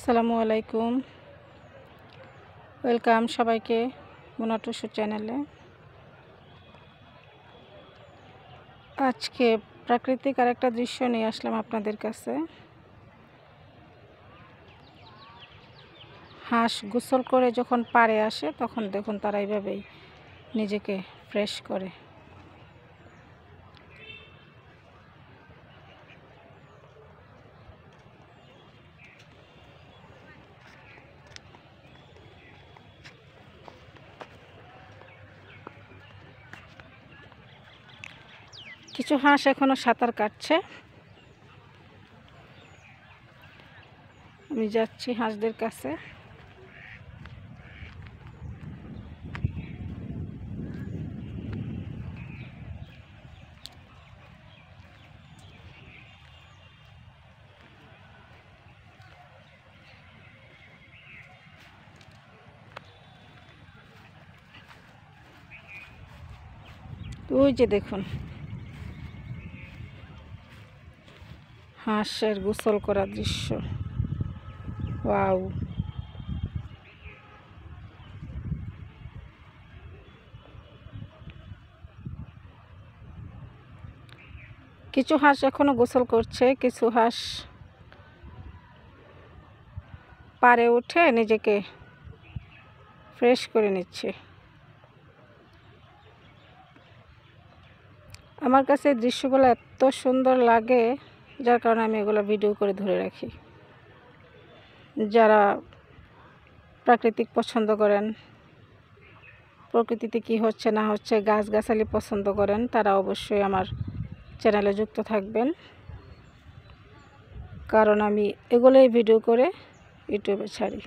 আসসালামু আলাইকুম, ওয়েলকাম সবাইকে মোনা টুসু চ্যানেলে। আজকে প্রাকৃতিক আরেকটা দৃশ্য নিয়ে আসলাম আপনাদের কাছে। হাঁস গোসল করে যখন পাড়ে আসে তখন দেখুন তারা এইভাবেই নিজেকে ফ্রেশ করে। কিছু হাঁস এখনো সাঁতার কাটছে। আমি যাচ্ছি হাঁসদের কাছে। ওই যে দেখুন হাঁসের গোসল করার দৃশ্য। ওয়াও! কিছু হাঁস এখনো গোসল করছে, কিছু হাঁস পাড়ে উঠে নিজেকে ফ্রেশ করে নিচ্ছে। আমার কাছে এই দৃশ্যগুলো এত সুন্দর লাগে, যার কারণে আমি এগুলো ভিডিও করে ধরে রাখি। যারা প্রাকৃতিক পছন্দ করেন, প্রকৃতিতে কি হচ্ছে না হচ্ছে, গাছগাছালি পছন্দ করেন, তারা অবশ্যই আমার চ্যানেলে যুক্ত থাকবেন, কারণ আমি এগুলোই ভিডিও করে ইউটিউবে ছাড়ি।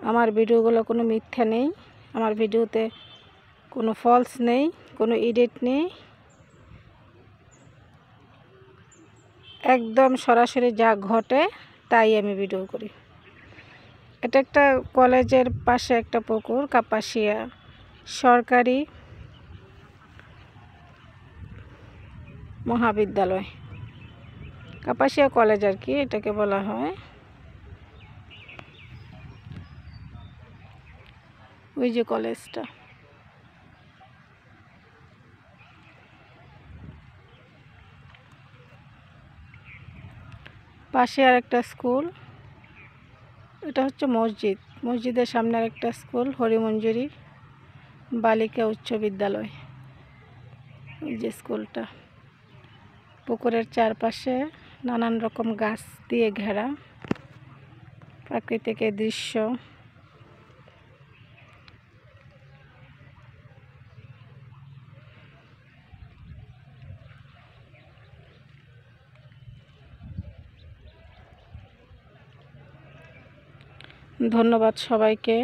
আমার ভিডিওগুলো কোনো মিথ্যা নেই, আমার ভিডিওতে কোনো ফলস নেই, কোনো এডিট নেই, একদম সরাসরি যা ঘটে তাই আমি ভিডিও করি। এটা একটা কলেজের পাশে একটা পুকুর, কাপাসিয়া সরকারি মহাবিদ্যালয়, কাপাসিয়া কলেজ আর কি এটাকে বলা হয়। ওই যে কলেজটা, পাশে আর একটা স্কুল। এটা হচ্ছে মসজিদ, মসজিদের সামনে আর একটা স্কুল, হরিমঞ্জুরি বালিকা উচ্চ বিদ্যালয়। এই যে স্কুলটা, পুকুরের চারপাশে নানান রকম গাছ দিয়ে ঘেরা প্রাকৃতিক দৃশ্য। ধন্যবাদ সবাইকে।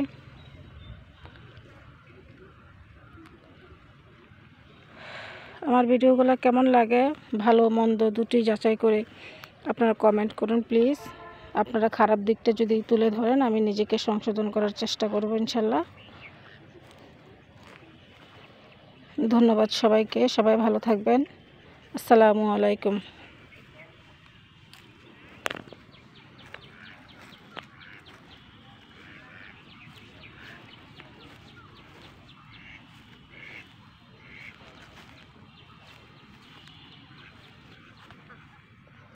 আমার ভিডিওগুলো কেমন লাগে, ভালো মন্দ দুটি যাচাই করে আপনারা কমেন্ট করুন প্লিজ। আপনারা খারাপ দিকটা যদি তুলে ধরেন আমি নিজেকে সংশোধন করার চেষ্টা করব ইনশাল্লাহ। ধন্যবাদ সবাইকে, সবাই ভালো থাকবেন। আসসালামু আলাইকুম।